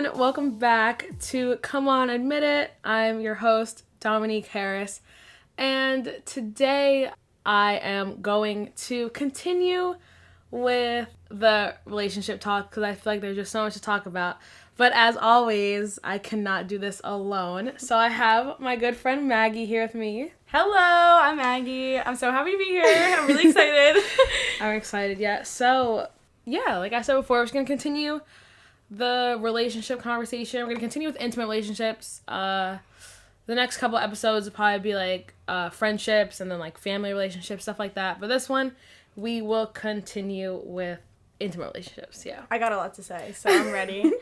everyone. Welcome back to Come On Admit It. I'm your host, Dominique Harris. And today I am going to continue with the relationship talk because I feel like there's just so much to talk about. But as always, I cannot do this alone. So I have my good friend Maggie here with me. Hello, I'm Maggie. I'm so happy to be here. I'm really excited. I'm excited, yeah. So, yeah, like I said before, we're just going to continue the relationship conversation. We're going to continue with intimate relationships. The next couple episodes will probably be like friendships and then like family relationships, stuff like that. But this one, we will continue with intimate relationships, yeah. I got a lot to say, so I'm ready.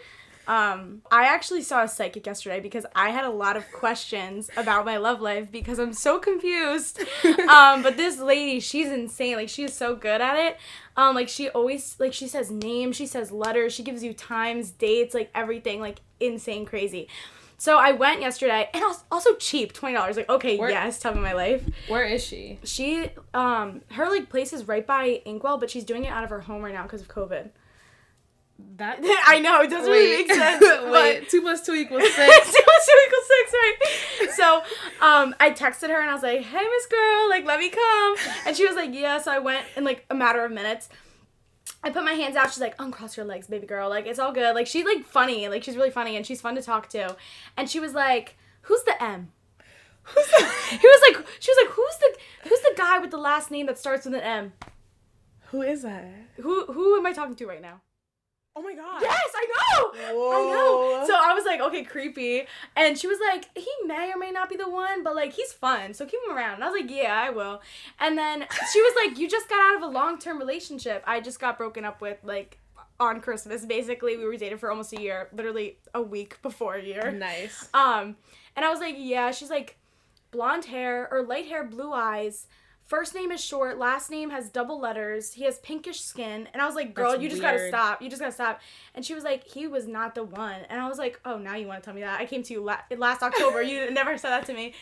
I actually saw a psychic yesterday because I had a lot of questions about my love life because I'm so confused. But this lady, she's insane. Like, she is so good at it. Like, she always, like, she says names, she says letters, she gives you times, dates, like, everything, like, insane crazy. So I went yesterday, and also cheap, $20. Like, okay, yes, tell me my life. Where is she? She, her, like, place is right by Inkwell, but she's doing it out of her home right now because of COVID. That I know, it doesn't really make sense. Wait, 2 + 2 = 6. 2 + 2 = 6, right? So, I texted her and I was like, hey, Miss Girl, like, let me come. And she was like, yeah, so I went in, like, a matter of minutes. I put my hands out, she's like, uncross your legs, baby girl, like, it's all good. Like, she's, like, funny, like, she's really funny, and she's fun to talk to. And she was like, who's the M? She was like, who's the guy with the last name that starts with an M? Who is that? Who am I talking to right now? Oh my god. Yes, I know! Whoa. I know. So I was like, okay, creepy. And she was like, he may or may not be the one, but like, he's fun, so keep him around. And I was like, yeah, I will. And then she was like, you just got out of a long-term relationship. I just got broken up with, like, on Christmas, basically. We were dating for almost a year, literally a week before a year. Nice. And I was like, yeah. She's like, blonde hair, or light hair, blue eyes. First name is short, last name has double letters, he has pinkish skin, and I was like, girl, That's you just weird. gotta stop, and she was like, he was not the one, and I was like, oh, now you want to tell me that, I came to you last October, you never said that to me,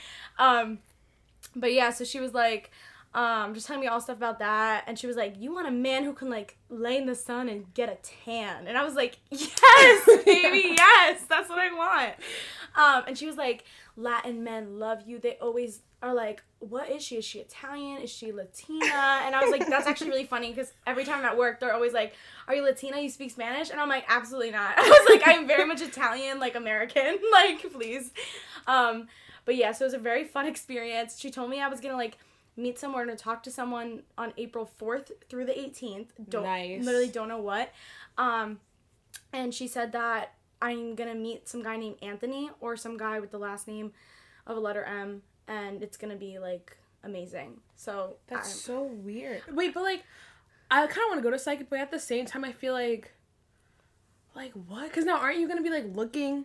but yeah, so she was like, just telling me all stuff about that, and she was like, you want a man who can, like, lay in the sun and get a tan, and I was like, yes, baby, yes, that's what I want, and she was like, Latin men love you, they always are like, what is she? Is she Italian? Is she Latina? And I was like, that's actually really funny because every time I'm at work, they're always like, are you Latina? You speak Spanish? And I'm like, absolutely not. I was like, I'm very much Italian, like American, like, please. But yeah, so it was a very fun experience. She told me I was going to, like, meet somewhere to talk to someone on April 4th through the 18th. Nice. Literally don't know what. And she said that I'm going to meet some guy named Anthony or some guy with the last name of a letter M. And it's gonna be, like, amazing. So that's so weird. Wait, but, like, I kind of want to go to psychic, but at the same time, I feel like what? Because now, aren't you gonna be, like, looking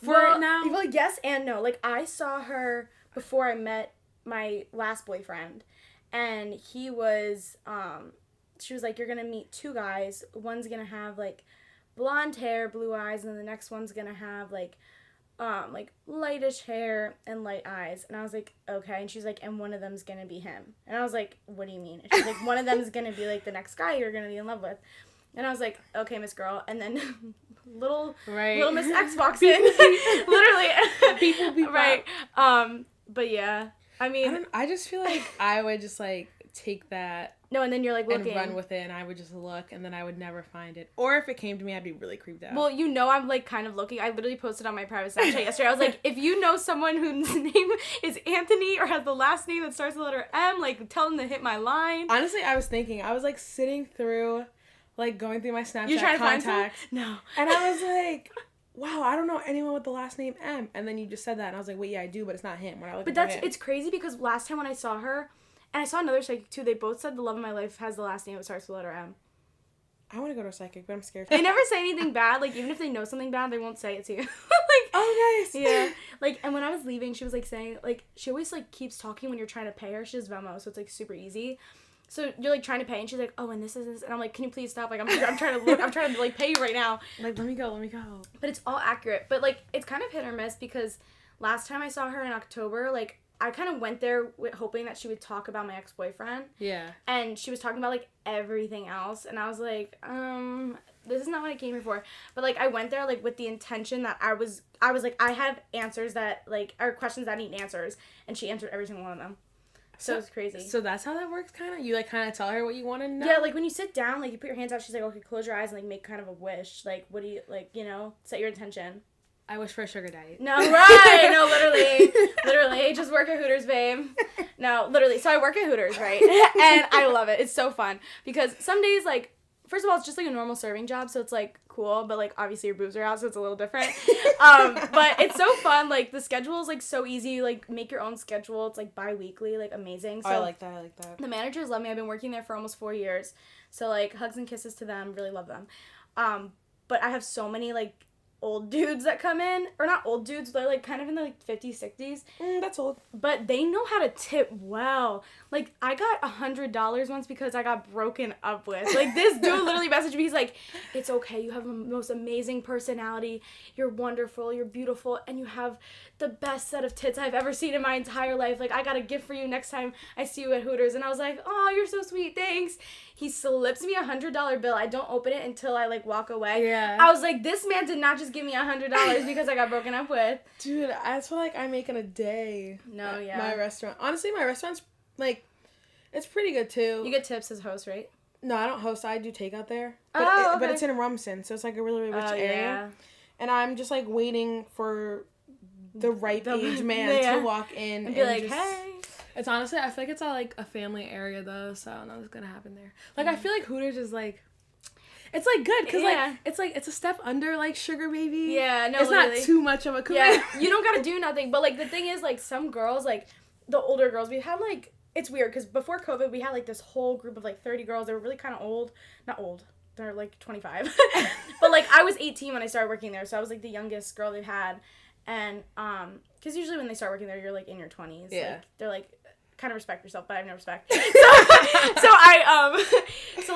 for it now? Well, yes and no. Like, I saw her before I met my last boyfriend, and he was, she was like, you're gonna meet two guys. One's gonna have, like, blonde hair, blue eyes, and then the next one's gonna have, like, lightish hair and light eyes. And I was like, okay. And she's like, and one of them's gonna be him. And I was like, what do you mean? And she's like, one of them is gonna be, like, the next guy you're gonna be in love with. And I was like, okay, Miss Girl. And then little Miss X walks in. Literally. People. Right. But yeah. I mean. I just feel like I would just, like, take that. No, and then you're, like, looking. And run with it, and I would just look, and then I would never find it. Or if it came to me, I'd be really creeped out. Well, you know I'm, like, kind of looking. I literally posted on my private Snapchat yesterday. I was like, if you know someone whose name is Anthony or has the last name that starts with the letter M, like, tell them to hit my line. Honestly, I was like, sitting through, like, going through my Snapchat contacts. No. And I was like, wow, I don't know anyone with the last name M. And then you just said that, and I was like, wait, yeah, I do, but it's not him. It's crazy because last time when I saw her, and I saw another psychic, too. They both said the love of my life has the last name that starts with the letter M. I want to go to a psychic, but I'm scared. They never say anything bad. Like, even if they know something bad, they won't say it to you. Like, oh, nice. Yeah. Like, and when I was leaving, she was, like, saying, like, she always, like, keeps talking when you're trying to pay her. She does Venmo, so it's, like, super easy. So you're, like, trying to pay, and she's like, oh, and this is this. And I'm like, can you please stop? Like, I'm trying to, like, pay you right now. Like, let me go. But it's all accurate. But, like, it's kind of hit or miss because last time I saw her in October, like, I kind of went there hoping that she would talk about my ex-boyfriend. Yeah. And she was talking about, like, everything else. And I was like, this is not what I came here for. But, like, I went there, like, with the intention that I was like, I have answers that, like, are questions that need answers. And she answered every single one of them. So it's crazy. So that's how that works, kind of? You, like, kind of tell her what you want to know? Yeah, like, when you sit down, like, you put your hands out, she's like, okay, close your eyes and, like, make kind of a wish. Like, what do you, like, you know, set your intention. I wish for a sugar daddy. No, right. No, literally. Literally. Just work at Hooters, babe. No, literally. So I work at Hooters, right? And I love it. It's so fun. Because some days, like, first of all, it's just, like, a normal serving job. So it's, like, cool. But, like, obviously your boobs are out, so it's a little different. But it's so fun. Like, the schedule is, like, so easy. You, like, make your own schedule. It's, like, bi-weekly. Like, amazing. So I like that. The managers love me. I've been working there for almost 4 years. So, like, hugs and kisses to them. Really love them. But I have so many, like, old dudes that come in, or not old dudes, they're like kind of in the like 50s, 60s. That's old. But they know how to tip well. Like, I got $100 once because I got broken up with. Like, this dude literally messaged me, he's like, it's okay, you have the most amazing personality, you're wonderful, you're beautiful, and you have the best set of tits I've ever seen in my entire life. Like, I got a gift for you next time I see you at Hooters. And I was like, oh, you're so sweet, thanks. He slips me $100 bill. I don't open it until I, like, walk away. Yeah. I was like, this man did not just give me $100 because I got broken up with. Dude, I feel like I make in a day. No, yeah. My restaurant. Honestly, my restaurant's, like, it's pretty good, too. You get tips as host, right? No, I don't host. I do takeout there. But it's in Rumson, so it's, like, a really, really rich area. Yeah. And I'm just, like, waiting for the right age man to walk in and be like, hey. It's honestly, I feel like it's like a family area though, so I don't know what's gonna happen there. Like, I feel like Hooters is like, it's like good because like it's a step under like Sugar Baby. Yeah, no, it's literally. not too much of a commitment. Yeah, you don't gotta do nothing. But like the thing is, like some girls, like the older girls, we had like, it's weird because before COVID we had like this whole group of like 30 girls. They were really kind of old, not old. They're like 25, but like I was 18 when I started working there, so I was like the youngest girl they had, and because usually when they start working there, you're like in your 20s. Yeah. Like, they're like, kind of respect yourself, but I have no respect. So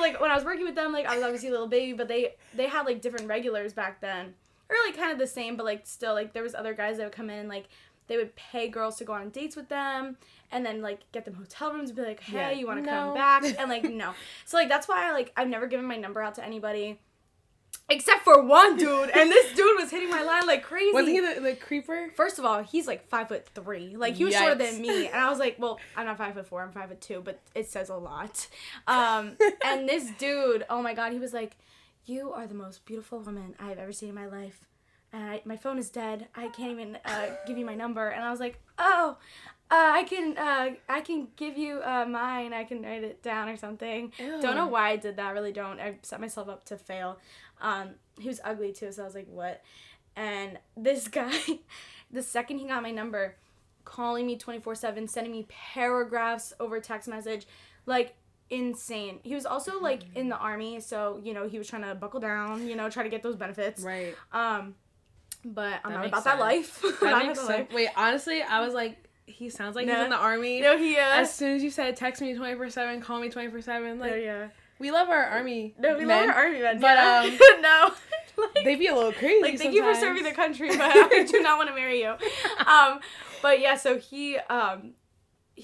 like when I was working with them, like I was obviously a little baby, but they had like different regulars back then, or like kind of the same, but like still like there was other guys that would come in and like they would pay girls to go on dates with them, and then like get them hotel rooms and be like, hey, you want to come back? And like no, so like that's why I've never given my number out to anybody. Except for one dude, and this dude was hitting my line like crazy. Wasn't he the creeper? First of all, he's like 5'3". Like he was shorter than me, and I was like, well, I'm not 5'4", I'm 5'2", but it says a lot. And this dude, oh my god, he was like, you are the most beautiful woman I have ever seen in my life, and my phone is dead. I can't even give you my number. And I was like, oh. I can give you mine. I can write it down or something. Ew. Don't know why I did that. I really don't. I set myself up to fail. He was ugly too, so I was like, what? And this guy, the second he got my number, calling me 24/7, sending me paragraphs over text message, like insane. He was also like in the army, so you know he was trying to buckle down, you know, try to get those benefits. Right. But I'm not about that life. That makes sense. Wait, honestly, I was like, he sounds like he's in the army. No, he is. As soon as you said text me 24/7, call me 24/7, like, yeah. We love our army. No, we love our army men. But no, like, they be a little crazy. Like, thank sometimes. you for serving the country, but I do not want to marry you. But yeah, so he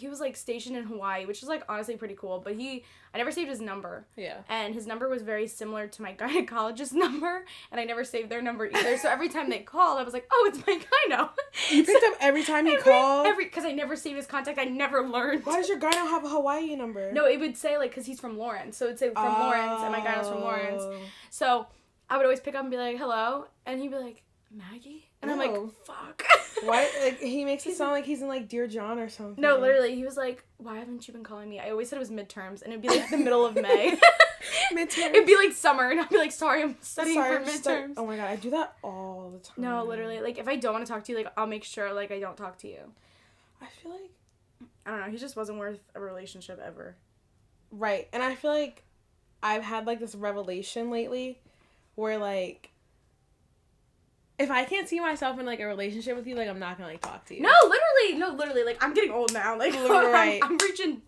was like stationed in Hawaii, which is like honestly pretty cool. But I never saved his number. Yeah. And his number was very similar to my gynecologist's number, and I never saved their number either. So every time they called, I was like, oh, it's my gyno. You picked up every time he called? Because I never saved his contact. I never learned. Why does your gyno have a Hawaii number? No, it would say like, because he's from Lawrence. So it would say from Lawrence, and my gyno's from Lawrence. So I would always pick up and be like, hello, and he'd be like, Maggie? And I'm like, fuck. Why? Like, he makes it sound like he's in, like, Dear John or something. No, literally. He was like, why haven't you been calling me? I always said it was midterms, and it'd be, like, the middle of May. Midterms? It'd be, like, summer, and I'd be like, sorry, I'm studying for midterms. Oh, my God. I do that all the time. No, literally. Like, if I don't want to talk to you, like, I'll make sure, like, I don't talk to you. I feel like... I don't know. He just wasn't worth a relationship ever. Right. And I feel like I've had, like, this revelation lately where, like... If I can't see myself in, like, a relationship with you, like, I'm not gonna, like, talk to you. No, literally. Like, I'm getting old now. Like, right.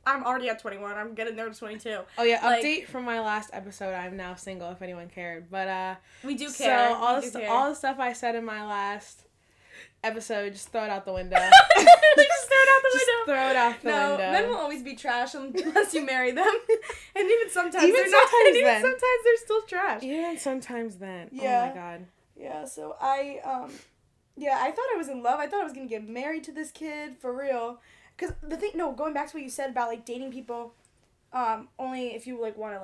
I'm already at 21. I'm getting there to 22. Oh, yeah, like, update from my last episode. I'm now single, if anyone cared. But, we do care. So, all the stuff I said in my last episode, just throw it out the window. Just throw it out the window. Just throw it out the window. Men will always be trash unless you marry them. And even sometimes Even they're not. sometimes Even then. sometimes they're still trash. Even sometimes then. Yeah. Oh my god. Yeah, so I thought I was in love. I thought I was going to get married to this kid, for real. Because going back to what you said about, like, dating people, only if you, like, want to,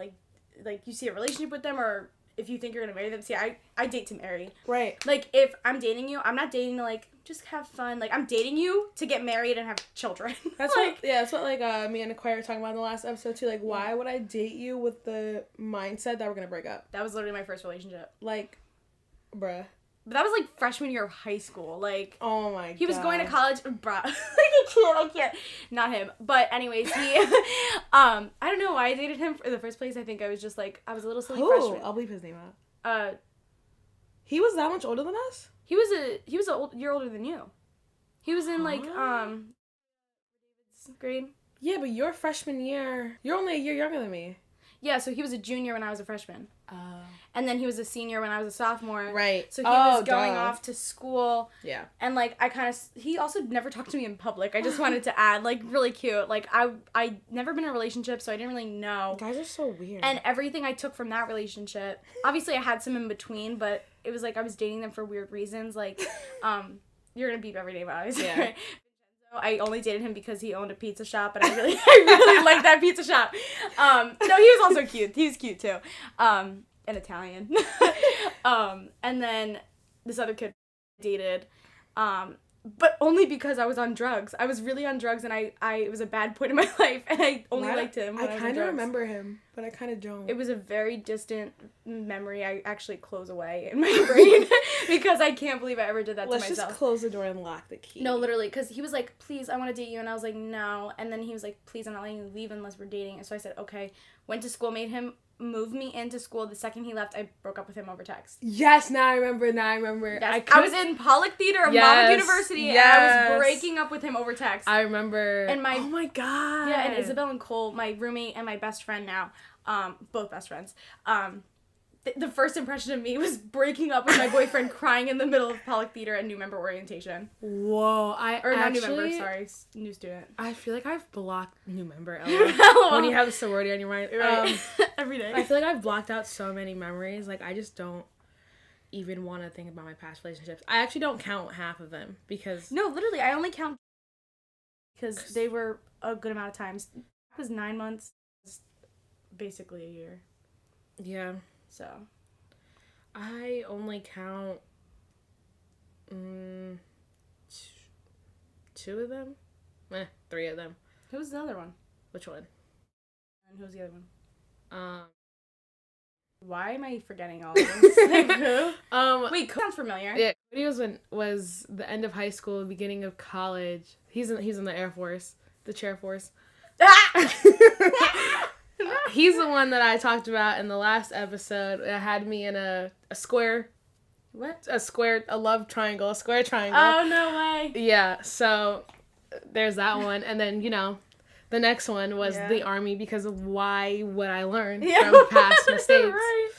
like, you see a relationship with them, or if you think you're going to marry them. See, I date to marry. Right. Like, if I'm dating you, I'm not dating to, like, just have fun. Like, I'm dating you to get married and have children. That's that's what, like, me and Aquia were talking about in the last episode, too. Like, why would I date you with the mindset that we're going to break up? That was literally my first relationship. Like, bruh. But that was, like, freshman year of high school. Like, oh my god. He was going to college. Bruh. I can't. Not him. But anyways, I don't know why I dated him in the first place. I think I was just, like, I was a little silly freshman. I'll bleep his name out. He was that much older than us? He was a year older than you. He was in, like, grade. Yeah, but your freshman year, you're only a year younger than me. Yeah, so he was a junior when I was a freshman. Oh. And then he was a senior when I was a sophomore. Right. So he was going off to school. Yeah. And, like, he also never talked to me in public. I just wanted to add, like, really cute. Like, I never been in a relationship, so I didn't really know. Guys are so weird. And everything I took from that relationship, obviously I had some in between, but it was, like, I was dating them for weird reasons. Like, you're going to beep every name out. Yeah. Right? I only dated him because he owned a pizza shop, and I really liked that pizza shop. No, he was also cute. He was cute, too. An Italian. And then this other kid dated, but only because I was on drugs. I was really on drugs, and it was a bad point in my life, and I only liked him when I was on kind of drugs. remember him, but I kind of don't. It was a very distant memory I actually close away in my brain because I can't believe I ever did that to myself. Let's just close the door and lock the key. No, literally, because he was like, please, I want to date you, and I was like, no, and then he was like, please, I'm not letting you leave unless we're dating, and so I said, okay, went to school, made him move me into school. The second he left, I broke up with him over text. Yes, now I remember. Yes. I was in Pollock Theater of Monmouth University, and I was breaking up with him over text. I remember. And oh my god. Yeah, and Isabel and Cole, my roommate and my best friend now, both best friends, the first impression of me was breaking up with my boyfriend, crying in the middle of Pollock Theater at new member orientation. Whoa, not new member, sorry, new student. I feel like I've blocked new member. When you have the sorority on your mind, right. Every day. I feel like I've blocked out so many memories. Like, I just don't even want to think about my past relationships. I actually don't count half of them because no, literally, I only count because they were a good amount of times. It was 9 months, basically a year. Yeah. So, I only count 2 of them. 3 of them. Who was the other one? Which one? And who's the other one? Um. Why am I forgetting all of them? Like, who? Wait, sounds familiar. Yeah, he was the end of high school, beginning of college. He's in the Air Force, the Chair Force. He's the one that I talked about in the last episode. It had me in a square. What? A love triangle, a square triangle. Oh, no way. Yeah, so there's that one. And then, the next one was the Army because of why would I learn from past mistakes. Right.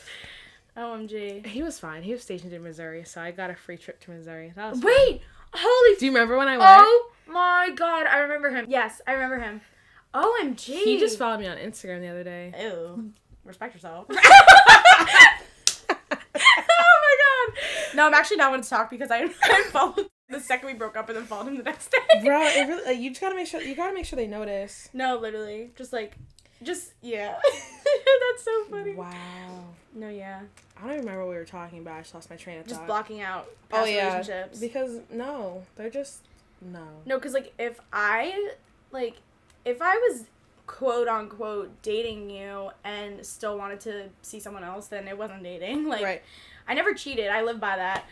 OMG. He was fine. He was stationed in Missouri, so I got a free trip to Missouri. That was Wait! fun. Holy... Do you remember when I went? Oh, my God. I remember him. Yes, I remember him. OMG. He just followed me on Instagram the other day. Ew. Respect yourself. Oh my god. No, I'm actually not wanting to talk because I followed the second we broke up and then followed him the next day. Bro, it really, you just gotta make sure they notice. No, literally. Yeah. That's so funny. Wow. No, yeah. I don't even remember what we were talking about. I just lost my train of thought. Just blocking out past relationships. Because, no. They're just, no. No, because, like, if I was quote-unquote dating you and still wanted to see someone else, then it wasn't dating. Like, right. I never cheated. I live by that.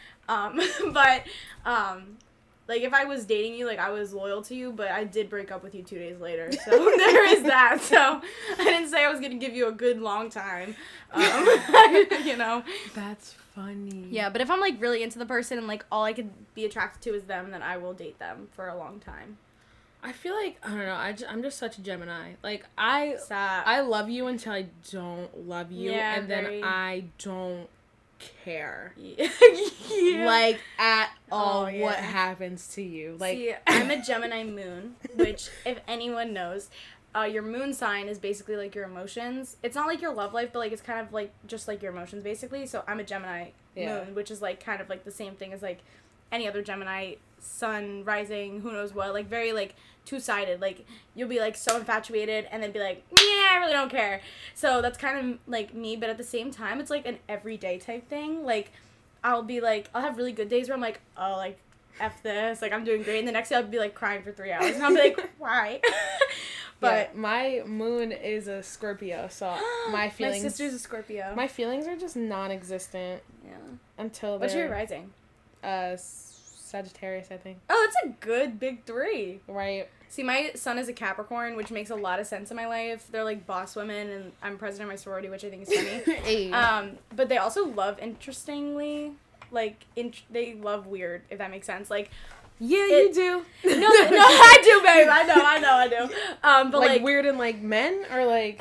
Like, if I was dating you, like, I was loyal to you, but I did break up with you 2 days later. So, there is that. So, I didn't say I was going to give you a good long time. That's funny. Yeah, but if I'm, like, really into the person and, like, all I could be attracted to is them, then I will date them for a long time. I feel like, I don't know, I'm just such a Gemini. Like, I love you until I don't love you, and then I don't care. Yeah. Like, at all Oh, yeah. what happens to you. Like, See, I'm a Gemini moon, which, if anyone knows, your moon sign is basically, like, your emotions. It's not, like, your love life, but, like, it's kind of, like, just, like, your emotions, basically. So I'm a Gemini moon, which is, like, kind of, like, the same thing as, like, any other Gemini sun, rising, who knows what. Like, very, like, two-sided. Like, you'll be, like, so infatuated and then be like, yeah, I really don't care. So that's kind of, like, me, but at the same time, it's, like, an everyday type thing. Like, I'll be, like, I'll have really good days where I'm, like, oh, like, F this, like, I'm doing great, and the next day I'll be, like, crying for 3 hours, and I'll be like, why? But yeah, my moon is a Scorpio, so my feelings... My sister's a Scorpio. My feelings are just non-existent until they're... What's your rising? Sagittarius, I think. Oh, that's a good big 3. Right. See, my son is a Capricorn, which makes a lot of sense in my life. They're, like, boss women, and I'm president of my sorority, which I think is funny. Hey. But they also love, interestingly, like, they love weird, if that makes sense. Like, yeah, you do. No, I do, babe. I do. But, like, weird in, like, men, or, like...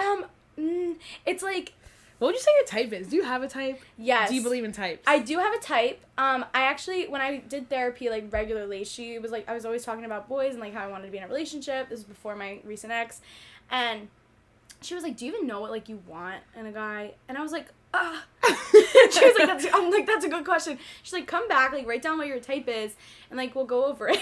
It's, like... What would you say your type is? Do you have a type? Yes. Do you believe in types? I do have a type. I actually, when I did therapy, like, regularly, she was, like, I was always talking about boys and, like, how I wanted to be in a relationship. This was before my recent ex. And she was like, do you even know what, like, you want in a guy? And I was like, she was like, I'm like, that's a good question. She's like, come back, like, write down what your type is, and, like, we'll go over it.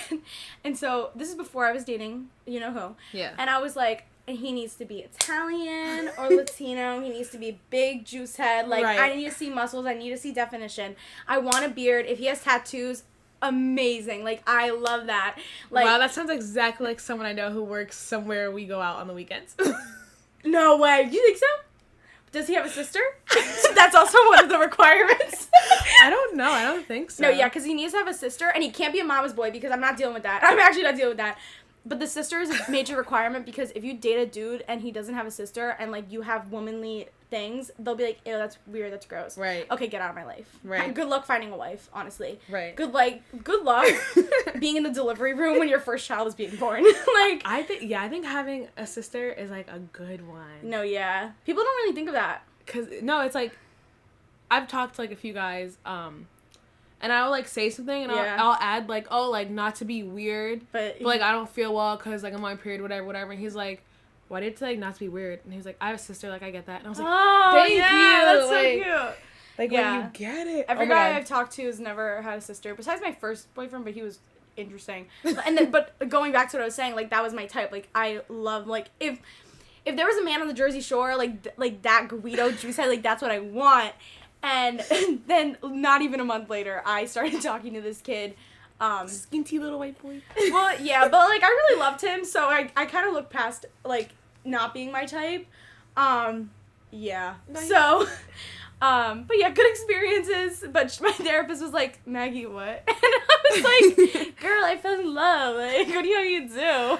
And so, this is before I was dating, you know who. Yeah. And I was like, he needs to be Italian or Latino. He needs to be big juice head. Like, right. I need to see muscles. I need to see definition. I want a beard. If he has tattoos, amazing. Like, I love that. Like, wow, that sounds exactly like someone I know who works somewhere we go out on the weekends. No way. You think so? Does he have a sister? That's also one of the requirements. I don't know. I don't think so. No, yeah, because he needs to have a sister, and he can't be a mama's boy because I'm not dealing with that. I'm actually not dealing with that. But the sister is a major requirement because if you date a dude and he doesn't have a sister and, like, you have womanly things, they'll be like, ew, that's weird, that's gross. Right. Okay, get out of my life. Right. Good luck finding a wife, honestly. Right. Good luck being in the delivery room when your first child is being born. Like, I think having a sister is, like, a good one. No, yeah. People don't really think of that. Cause, no, it's, like, I've talked to, like, a few guys, and I'll, like, say something, and I'll add, like, oh, like, not to be weird, but like, I don't feel well, because, like, I'm on period, whatever, and he's like, why did it say, like, not to be weird? And he's like, I have a sister, like, I get that. And I was like, thank you! That's like, so cute! Like, when you get it. Every guy I've talked to has never had a sister, besides my first boyfriend, but he was interesting. And then, but going back to what I was saying, like, that was my type. Like, I love, like, if there was a man on the Jersey Shore, like that Guido juice head, like, that's what I want. And then, not even a month later, I started talking to this kid. Skinty little white boy. Well, yeah, but, like, I really loved him, so I kind of looked past, like, not being my type. Yeah. Nice. So, but yeah, good experiences. But my therapist was like, Maggie, what? And I was like, girl, I fell in love. Like, what do you do?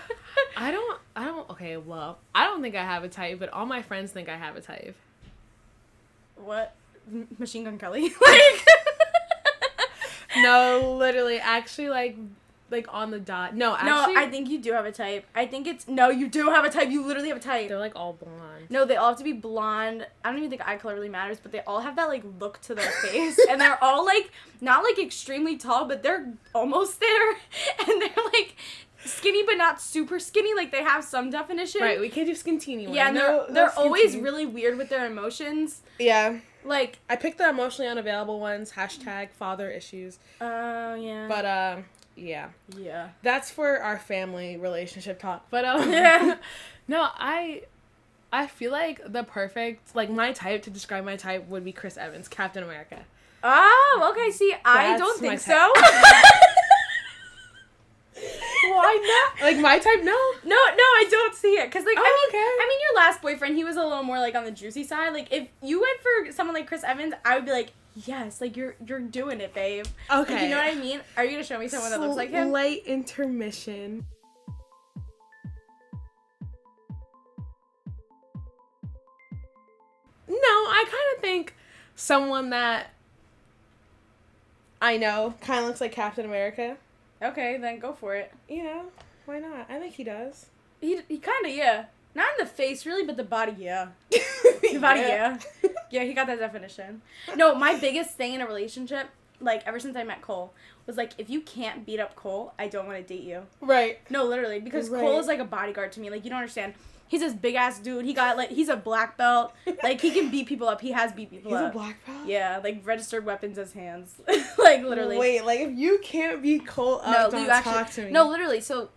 Okay, well, I don't think I have a type, but all my friends think I have a type. What? Machine Gun Kelly? Like, no, literally, actually, like on the dot. No, actually. No, I think you do have a type. No, you do have a type. You literally have a type. They're, like, all blonde. No, they all have to be blonde. I don't even think eye color really matters, but they all have that, like, look to their face. And they're all, like, not, like, extremely tall, but they're almost there. And they're, like, skinny, but not super skinny. Like, they have some definition. Right, we can't do skinteeny one. Yeah, and they're always really weird with their emotions. Yeah. Like, I picked the emotionally unavailable ones. # father issues. Oh, yeah. But, yeah. Yeah. That's for our family relationship talk. But, Yeah. No, I feel like the perfect, like, my type, to describe my type, would be Chris Evans, Captain America. Oh, okay, see, I That's don't my think type. so. Why not? Like, my type, no? No, I don't see it. Because, like, Okay. I mean, your last boyfriend, he was a little more, like, on the juicy side. Like, if you went for someone like Chris Evans, I would be like, yes, like, you're doing it, babe. Okay. Like, you know what I mean? Are you going to show me someone that looks like him? Slight intermission. No, I kind of think someone that I know kind of looks like Captain America. Okay, then go for it. You know, why not? I think he does. He kind of, yeah. Not in the face, really, but the body, yeah. The body, yeah. Yeah, he got that definition. No, my biggest thing in a relationship, like, ever since I met Cole, was, like, if you can't beat up Cole, I don't want to date you. Right. No, literally, because Cole is, like, a bodyguard to me. Like, you don't understand. He's this big-ass dude. He's a black belt. Like, he can beat people up. He has beat people up. He's a black belt? Yeah, like, registered weapons as hands. Like, literally. Wait, like, if you can't beat Cole up, don't talk to me. No, literally, so...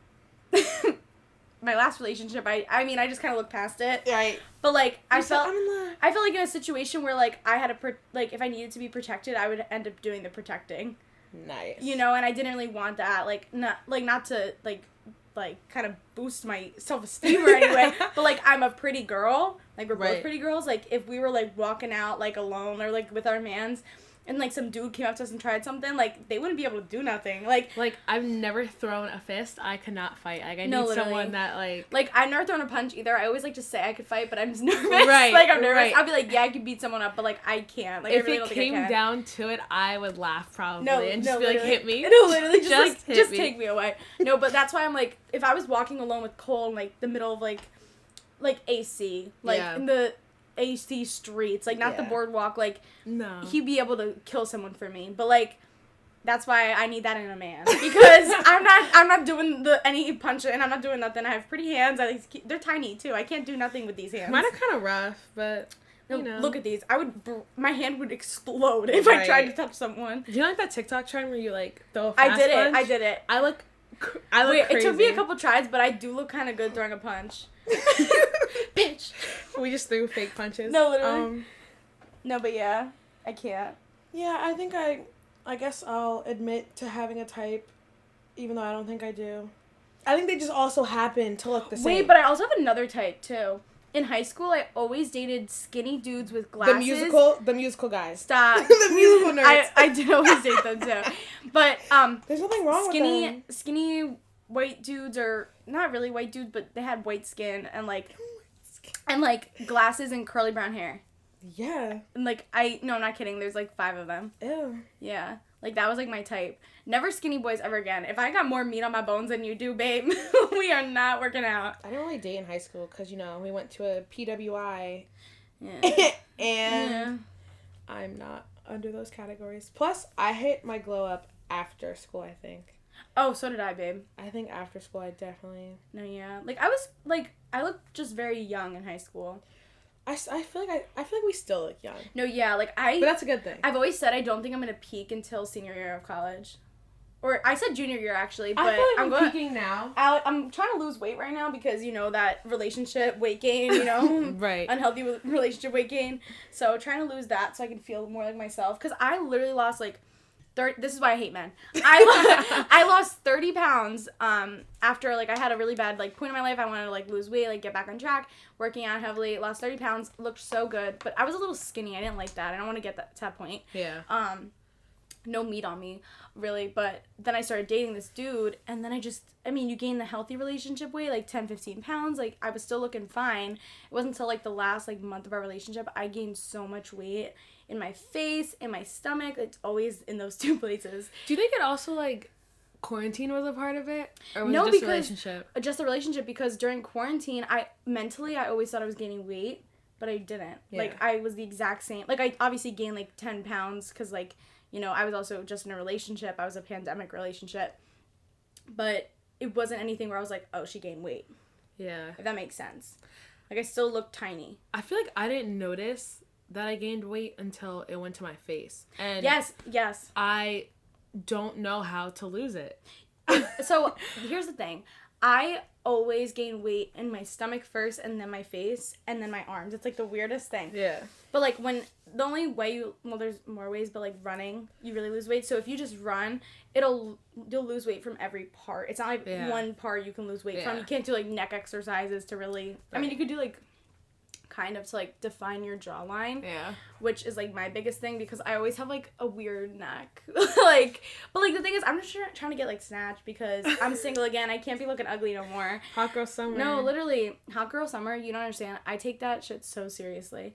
my last relationship, I mean, I just kind of looked past it. Right. But, like, I felt love. like in a situation where, like, I had like, if I needed to be protected, I would end up doing the protecting. Nice. You know, and I didn't really want that. Like, not to, like, kind of boost my self-esteem or anyway, but, like, I'm a pretty girl. Like, we're both pretty girls. Like, if we were, like, walking out, like, alone or, like, with our mans, and, like, some dude came up to us and tried something, like, they wouldn't be able to do nothing. Like, I've never thrown a fist. I could not fight. Like, I need literally. someone that, like... Like, I've never thrown a punch either. I always like to say I could fight, but I'm just nervous. Right, Like, I'm nervous. right. I'll be like, yeah, I could beat someone up, but, like, I can't. Like, if I really it don't think I came can. down to it, I would laugh probably and just be literally. like, hit me. No, literally, just me. take me away. No, but that's why I'm like, if I was walking alone with Cole in, like, the middle of, like AC, like, in the AC streets, like, not the boardwalk, like, no, he'd be able to kill someone for me. But, like, that's why I need that in a man, because I'm not doing any punching, and I'm not doing nothing. I have pretty hands. They're tiny too. I can't do nothing with these hands. Mine are kind of rough, but no, you know. Look at these. My hand would explode if I tried to touch someone. Do you know, like, that TikTok trend where you, like, throw a fast I did punch? it. I look Wait, crazy. it took me a couple tries, but I do look kind of good throwing a punch. Bitch. We just threw fake punches. No, literally. No, but yeah, I can't. Yeah, I think I guess I'll admit to having a type, even though I don't think I do. I think they just also happen to look the same. Wait, but I also have another type, too. In high school, I always dated skinny dudes with glasses. The musical guys. Stop. The musical nerds. I did always date them, too. But, there's nothing wrong with them. Skinny white dudes, or not really white dudes, but they had white skin and, like, glasses and curly brown hair. Yeah. And, like, no, I'm not kidding. There's, like, 5 of them. Ew. Yeah. Like, that was, like, my type. Never skinny boys ever again. If I got more meat on my bones than you do, babe, we are not working out. I didn't really date in high school because, you know, we went to a PWI. Yeah. And I'm not under those categories. Plus, I hit my glow up after school, I think. Oh, so did I, babe. I think after school, I definitely... No, yeah. Like, I looked just very young in high school. I feel like we still look young. No, yeah, like, But that's a good thing. I've always said I don't think I'm going to peak until senior year of college. Or, I said junior year, actually, but I feel like I'm peaking now. I'm trying to lose weight right now because, you know, that relationship weight gain, you know? Right. Unhealthy relationship weight gain. So, trying to lose that so I can feel more like myself. Because I literally lost, like, this is why I hate men. I lost 30 pounds after, like, I had a really bad, like, point in my life. I wanted to, like, lose weight, like, get back on track, working out heavily, lost 30 pounds, looked so good. But I was a little skinny. I didn't like that. I don't want to get to that point. Yeah. No meat on me, really. But then I started dating this dude, and then you gain the healthy relationship weight, like 10, 15 pounds. Like, I was still looking fine. It wasn't until, like, the last, like, month of our relationship, I gained so much weight in my face, in my stomach. It's always in those 2 places. Do you think it also, like, quarantine was a part of it? Or was No, it just because a relationship? Just a relationship, because during quarantine, I always thought I was gaining weight, but I didn't. Yeah. Like, I was the exact same. Like, I obviously gained, like, 10 pounds because, like, you know, I was also just in a relationship. I was a pandemic relationship. But it wasn't anything where I was like, oh, she gained weight. Yeah. If that makes sense. Like, I still look tiny. I feel like I didn't notice that I gained weight until it went to my face. And Yes. I don't know how to lose it. So, here's the thing. I always gain weight in my stomach first, and then my face, and then my arms. It's, like, the weirdest thing. Yeah. But, like, the only way there's more ways, but, like, running, you really lose weight. So, if you just run, you'll lose weight from every part. It's not, like, one part you can lose weight from. You can't do, like, neck exercises to really... Right. I mean, you could do, like, kind of to, like, define your jawline. Yeah. Which is, like, my biggest thing, because I always have, like, a weird neck. Like, but, like, the thing is, I'm just trying to get, like, snatched, because I'm single again. I can't be looking ugly no more. Hot girl summer. No, literally. Hot girl summer, you don't understand. I take that shit so seriously.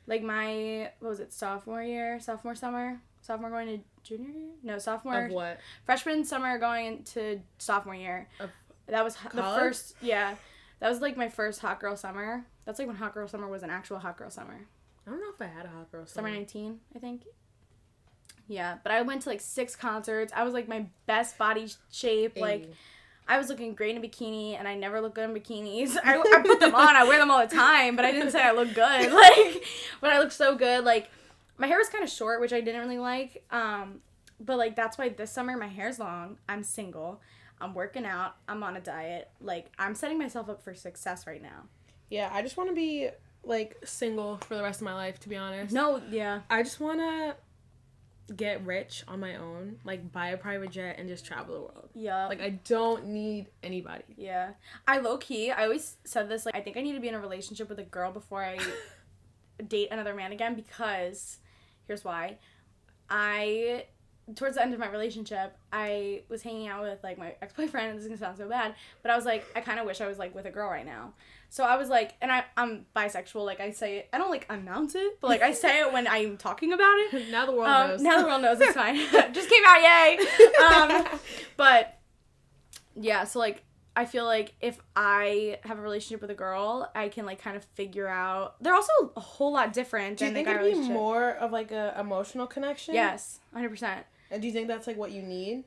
Like, my, what was it, sophomore summer? Sophomore going to junior year? No, sophomore. Of what? Freshman summer going into sophomore year. That was college? The first, yeah. That was, like, my first hot girl summer. That's, like, when hot girl summer was an actual hot girl summer. I don't know if I had a hot girl Summer summer. 19, I think. Yeah, but I went to, like, 6 concerts. I was, like, my best body shape. Like, I was looking great in a bikini, and I never look good in bikinis. I put them on. I wear them all the time, but I didn't say I look good. Like, but I look so good. Like, my hair was kind of short, which I didn't really like. But, like, that's why this summer my hair's long. I'm single. I'm working out. I'm on a diet. Like, I'm setting myself up for success right now. Yeah, I just want to be, like, single for the rest of my life, to be honest. No, yeah. I just want to get rich on my own, like, buy a private jet and just travel the world. Yeah. Like, I don't need anybody. Yeah. I low-key, I always said this, like, I think I need to be in a relationship with a girl before I date another man again, because here's why. Towards the end of my relationship, I was hanging out with, like, my ex-boyfriend, and this is gonna sound so bad, but I was like, I kind of wish I was, like, with a girl right now. So I was like, and I'm bisexual, like, I say it, I don't, like, announce it, but, like, I say it when I'm talking about it. Now the world knows. Now the world knows, it's fine. Just came out, yay! But, yeah, so, like, I feel like if I have a relationship with a girl, I can, like, kind of figure out, they're also a whole lot different than the guy relationship. Do you think it'd be more of, like, a emotional connection? Yes, 100%. And do you think that's, like, what you need?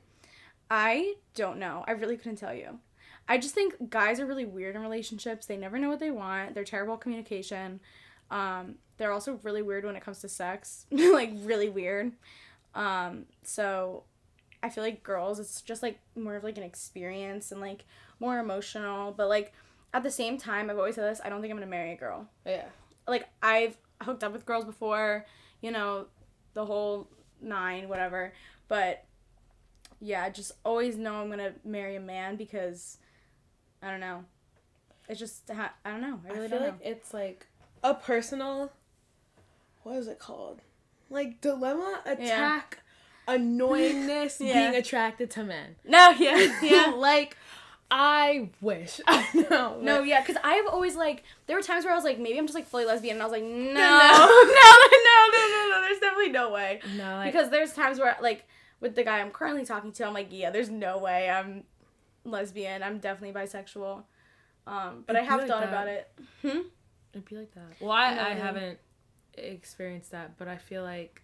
I don't know. I really couldn't tell you. I just think guys are really weird in relationships. They never know what they want. They're terrible at communication. They're also really weird when it comes to sex. Like, really weird. So I feel like girls, it's just, like, more of, like, an experience and, like, more emotional. But, like, at the same time, I've always said this, I don't think I'm going to marry a girl. Yeah. Like, I've hooked up with girls before, you know, the whole 9, whatever. But, yeah, just always know I'm going to marry a man because, I don't know. It's just, I don't know. I really don't know. I feel like it's, like, a personal, what is it called? Like, dilemma, attack, annoyingness, being attracted to men. No, yeah. Like, I wish. I know. No, yeah, because I've always, like, there were times where I was like, maybe I'm just, like, fully lesbian, and I was like, no, there's definitely no way. No, like, because there's times where, like, with the guy I'm currently talking to, I'm like, yeah, there's no way I'm lesbian. I'm definitely bisexual. But I have thought about it. It'd be like that. Well, I haven't experienced that, but I feel like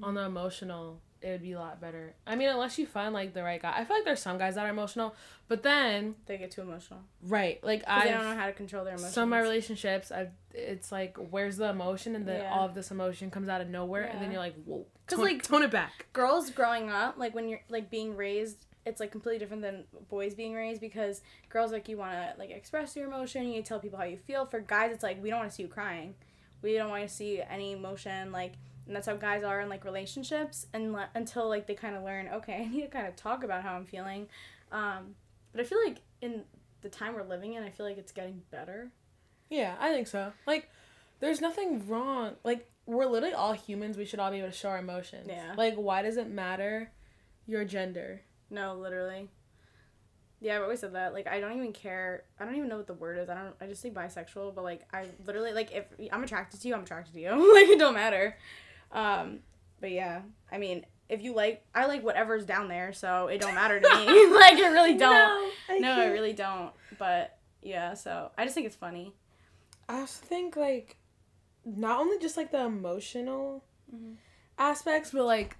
on the emotional, it would be a lot better. I mean, unless you find, like, the right guy. I feel like there's some guys that are emotional, but then they get too emotional. Right. Like, they don't know how to control their emotions. Some of my relationships, it's like, where's the emotion? And then all of this emotion comes out of nowhere, and then you're like, whoa, tone it back. Girls growing up, like, when you're, like, being raised, it's, like, completely different than boys being raised, because girls, like, you want to, like, express your emotion, you tell people how you feel. For guys, it's like, we don't want to see you crying. We don't want to see any emotion, like, and that's how guys are in, like, relationships, and until, like, they kind of learn, okay, I need to kind of talk about how I'm feeling. But I feel like in the time we're living in, I feel like it's getting better. Yeah, I think so. Like, there's nothing wrong. Like, we're literally all humans. We should all be able to show our emotions. Yeah. Like, why does it matter your gender? No, literally. Yeah, I've always said that. Like, I don't even care. I don't even know what the word is. I just say bisexual, but, like, I literally, like, if I'm attracted to you, I'm attracted to you. Like, it don't matter. But yeah, I mean, if you like, I like whatever's down there, so it don't matter to me. Like, it really don't. No, I really don't. But yeah, so I just think it's funny. I also think, like, not only just, like, the emotional aspects, but, like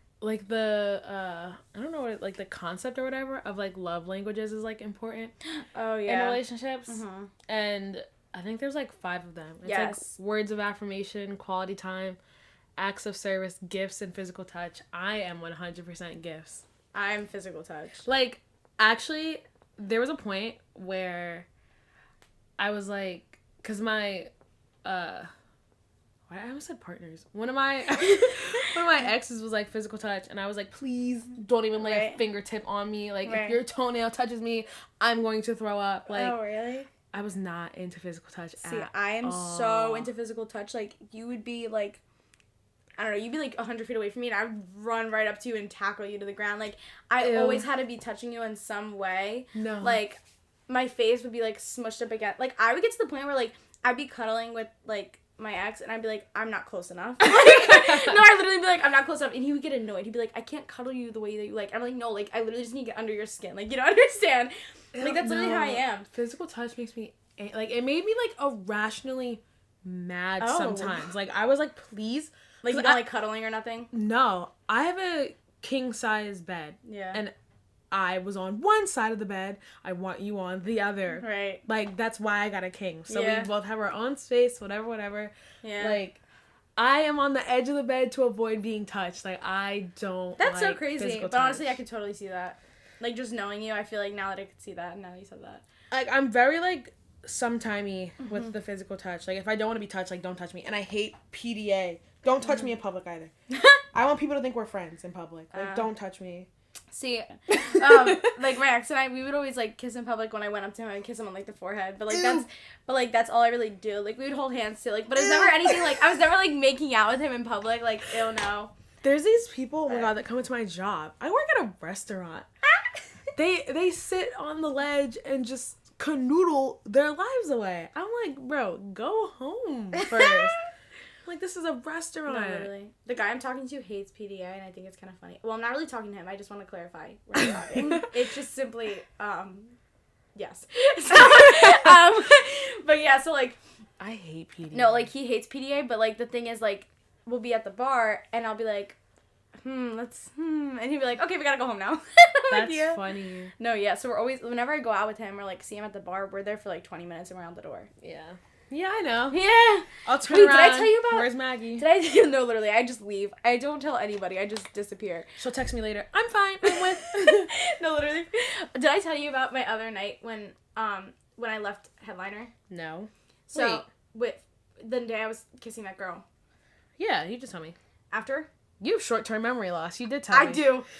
the, I don't know what, like, the concept or whatever of, like, love languages is, like, important. Oh, yeah. In relationships. Mm-hmm. And I think there's, like, 5 of them. It's, yes. like, words of affirmation, quality time, acts of service, gifts, and physical touch. I am 100% gifts. I'm physical touch. Like, actually, there was a point where I was, like, because my, I almost said partners. One of my exes was, like, physical touch, and I was like, please don't even lay a fingertip on me. Like, if your toenail touches me, I'm going to throw up. Like, oh, really? I was not into physical touch at all. See, I am so into physical touch. Like, you would be, like, I don't know, you'd be, like, 100 feet away from me, and I would run right up to you and tackle you to the ground. Like, I always had to be touching you in some way. No. Like, my face would be, like, smushed up against, like, I would get to the point where, like, I'd be cuddling with, like, my ex, and I'd be like, I'm not close enough. Like, no, I'd literally be like, I'm not close enough, and he would get annoyed. He'd be like, I can't cuddle you the way that you like. I'm like, no, like, I literally just need to get under your skin. Like, you don't understand. Like, that's literally how I am. Physical touch makes me, like, it made me, like, irrationally mad sometimes. Like, I was like, please. Like, you don't like cuddling or nothing? No. I have a king-size bed. Yeah. And I was on one side of the bed. I want you on the other. Right. Like, that's why I got a king. So we both have our own space, whatever. Yeah. Like, I am on the edge of the bed to avoid being touched. Like, I don't That's like so crazy. But honestly, I could totally see that. Like, just knowing you, I feel like now that I could see that, and now that you said that. Like, I'm very, like, sometimey with the physical touch. Like, if I don't want to be touched, like, don't touch me. And I hate PDA. Don't touch me in public either. I want people to think we're friends in public. Like, don't touch me. See, like, my ex and I, we would always, like, kiss in public when I went up to him and kiss him on, like, the forehead. But, like, that's all I really do. Like, we would hold hands, too. Like, but it was never anything, like, I was never, like, making out with him in public. Like, ew, no. There's these people, oh my god, that come into my job. I work at a restaurant. They sit on the ledge and just canoodle their lives away. I'm like, bro, go home first. Like, this is a restaurant. No, literally. The guy I'm talking to hates PDA, and I think it's kind of funny. Well, I'm not really talking to him. I just want to clarify we're not talking. It's just simply, yes. So, but yeah, so, like. I hate PDA. No, like, he hates PDA, but, like, the thing is, like, we'll be at the bar, and I'll be like, and he'll be like, okay, we gotta go home now. That's like, funny. No, yeah, so we're always, whenever I go out with him or, like, see him at the bar, we're there for, like, 20 minutes and we're out the door. Yeah. Yeah, I know. Yeah. I'll turn around. Did I tell you about... Where's Maggie? No, literally, I just leave. I don't tell anybody. I just disappear. She'll text me later. I'm fine. I'm with... No, literally. Did I tell you about my other night when I left Headliner? No. So, with the day I was kissing that girl. Yeah, you just told me. After? You have short-term memory loss. You did tell me.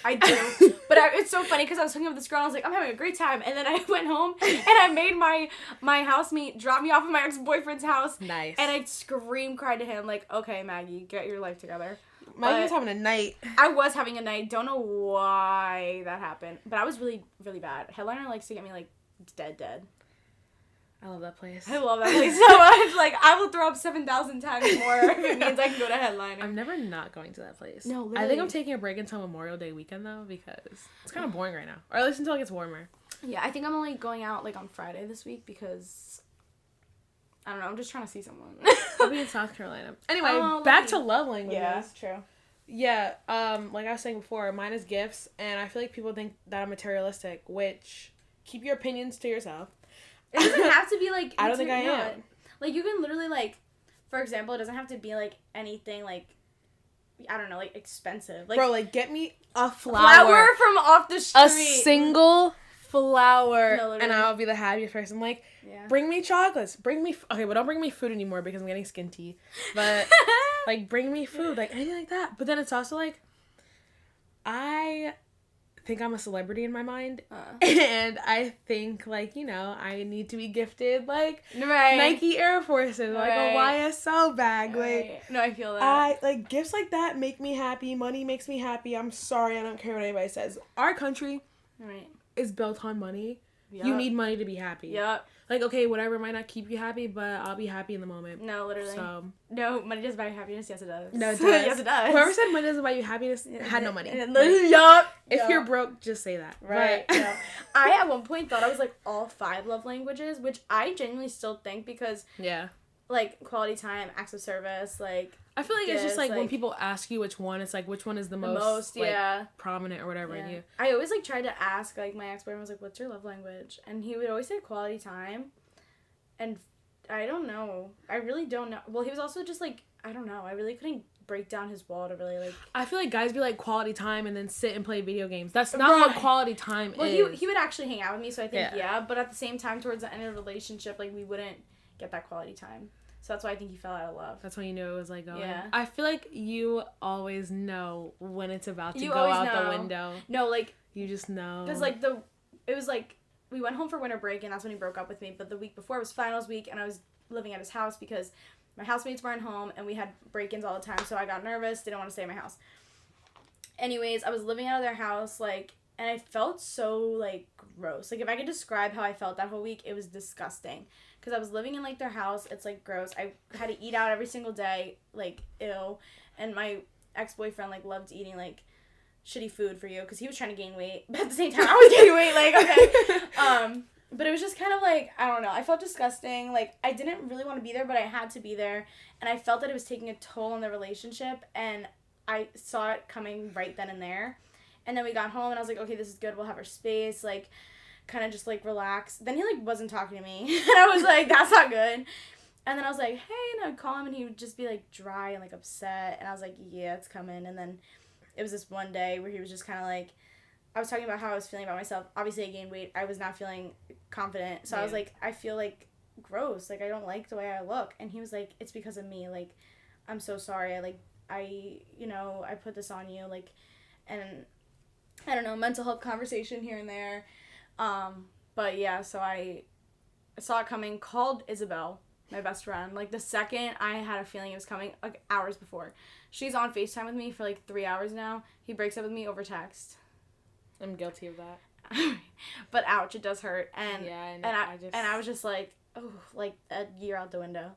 I do. But it's so funny because I was hooking up with this girl and I was like, I'm having a great time. And then I went home and I made my housemate drop me off at my ex-boyfriend's house. Nice. And I cried to him like, okay, Maggie, get your life together. Maggie was having a night. I was having a night. Don't know why that happened. But I was really, really bad. Headliner likes to get me like dead. I love that place. I love that place so much. Like, I will throw up 7,000 times more if it means I can go to Headliner. I'm never not going to that place. No, literally. I think I'm taking a break until Memorial Day weekend, though, because it's kind of boring right now. Or at least until it gets warmer. Yeah, I think I'm only going out, like, on Friday this week because, I don't know, I'm just trying to see someone. I'll be in South Carolina. Anyway, back to love languages. Yeah, that's true. Yeah, like I was saying before, mine is gifts, and I feel like people think that I'm materialistic, which, keep your opinions to yourself. It doesn't have to be, like... I don't think I am. Like, you can literally, like... For example, it doesn't have to be, like, anything, like... I don't know, like, expensive. Like, bro, like, get me a flower. Flower from off the street. A single flower. No, and I'll be the happiest person. Like, bring me chocolates. Bring me... Okay, well, don't bring me food anymore because I'm getting skinty. But, like, bring me food. Like, anything like that. But then it's also, like... I think I'm a celebrity in my mind, and I think, like, you know, I need to be gifted, like, Nike Air Forces, like a YSL bag, like, no, I feel that. Like, gifts like that make me happy, money makes me happy, I'm sorry, I don't care what anybody says. Our country is built on money. Yep. You need money to be happy. Yep. Like, okay, whatever might not keep you happy, but I'll be happy in the moment. No, literally. So. No, money doesn't buy you happiness. Yes, it does. No, it does. Yes, it does. Whoever said money doesn't buy you happiness had no money. If you're broke, just say that. Right. Yeah. I, at one point, thought I was, like, all 5 love languages, which I genuinely still think because, like, quality time, acts of service, like... I feel like it's just, like, when people ask you which one, it's, like, which one is the most like, prominent or whatever in you. I always, like, tried to ask, like, my ex-boyfriend was like, what's your love language? And he would always say quality time. And I don't know. I really don't know. Well, he was also just, like, I don't know. I really couldn't break down his wall to really, like... I feel like guys be like, quality time, and then sit and play video games. That's not what quality time is. Well, he would actually hang out with me, so I think, but at the same time, towards the end of the relationship, like, we wouldn't get that quality time. So that's why I think he fell out of love. That's when you knew it was, like, going. Yeah. I feel like you always know when it's about to go out the window. No, like... You just know. Because, like, it was, like... We went home for winter break, and that's when he broke up with me. But the week before was finals week, and I was living at his house because my housemates weren't home, and we had break-ins all the time. So I got nervous, didn't want to stay in my house. Anyways, I was living out of their house, like, and I felt so, like, gross. Like, if I could describe how I felt that whole week, it was disgusting. Because I was living in, like, their house. It's, like, gross. I had to eat out every single day, like, ew. And my ex-boyfriend, like, loved eating, like, shitty food for you because he was trying to gain weight, but at the same time I was gaining weight, like, okay. But it was just kind of like, I don't know. I felt disgusting. Like, I didn't really want to be there, but I had to be there. And I felt that it was taking a toll on the relationship. And I saw it coming right then and there. And then we got home and I was like, okay, this is good. We'll have our space. Like, kind of just, like, relax. Then he, like, wasn't talking to me. And I was like, that's not good. And then I was like, hey, and I would call him and he would just be, like, dry and, like, upset. And I was like, yeah, it's coming. And then it was this one day where he was just kind of like, I was talking about how I was feeling about myself. Obviously, I gained weight. I was not feeling confident. So I was like, I feel, like, gross. Like, I don't like the way I look. And he was like, it's because of me. Like, I'm so sorry. I put this on you. Like, and I don't know, mental health conversation here and there. But yeah, so I saw it coming, called Isabel, my best friend. Like, the second I had a feeling it was coming, like, hours before. She's on FaceTime with me for, like, 3 hours now. He breaks up with me over text. I'm guilty of that. But ouch, it does hurt. And yeah, I know. And I was just like, oh, like a year out the window.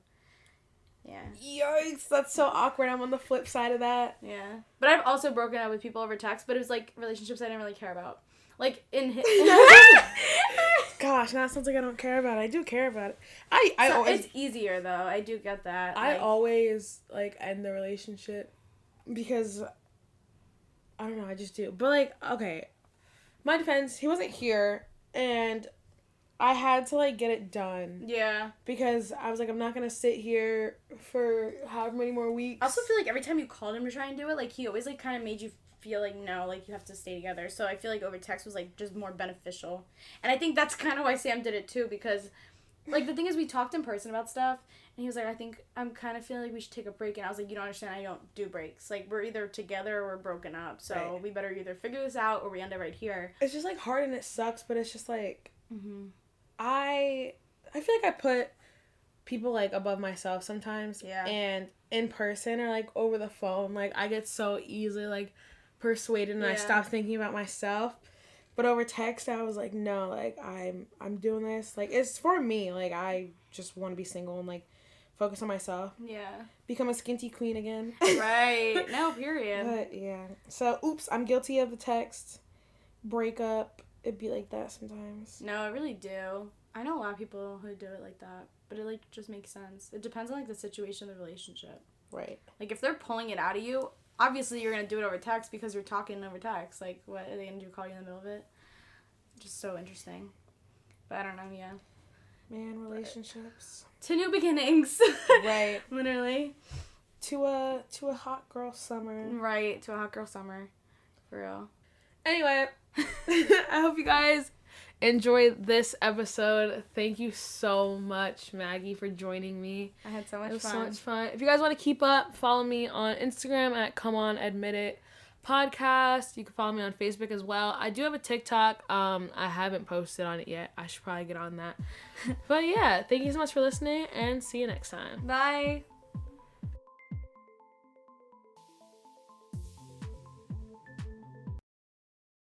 Yeah. Yikes, that's so awkward. I'm on the flip side of that. Yeah. But I've also broken up with people over text, but it was like relationships I didn't really care about. Like in his Gosh, now it sounds like I don't care about it. I do care about it. It's easier though. I do get that. I always like end the relationship because I don't know, I just do. But like, okay, my defense, he wasn't here and I had to like get it done. Yeah. Because I was like, I'm not gonna sit here for however many more weeks. I also feel like every time you called him to try and do it, like he always like kind of made you feel like no, like you have to stay together. So I feel like over text was like just more beneficial. And I think that's kind of why Sam did it too, because like the thing is we talked in person about stuff and he was like, I think I'm kind of feeling like we should take a break. And I was like, you don't understand, I don't do breaks. Like we're either together or we're broken up. So right. We better either figure this out or we end it right here. It's just like hard and it sucks, but it's just like I feel like I put people like above myself sometimes. Yeah. And in person or like over the phone, like I get so easily like persuaded and I stop thinking about myself. But over text I was like, no, like I'm doing this. Like it's for me. Like I just want to be single and like focus on myself. Yeah. Become a skinty queen again. Right. No, period. But yeah. So oops, I'm guilty of the text. Breakup. It'd be like that sometimes. No, I really do. I know a lot of people who do it like that, but it like just makes sense. It depends on like the situation of the relationship. Right. Like if they're pulling it out of you, obviously you're gonna do it over text because you're talking over text. Like what are they gonna do? Call you in the middle of it? Just so interesting. But I don't know. Yeah. Man, relationships. To new beginnings. Right. Literally. To a hot girl summer. Right. To a hot girl summer. For real. Anyway, I hope you guys enjoyed this episode. Thank you so much, Maggie, for joining me. I had so much fun. It was so much fun. If you guys want to keep up, follow me on Instagram at Come On Admit It Podcast. You can follow me on Facebook as well. I do have a TikTok. I haven't posted on it yet. I should probably get on that. But yeah, thank you so much for listening and see you next time. Bye.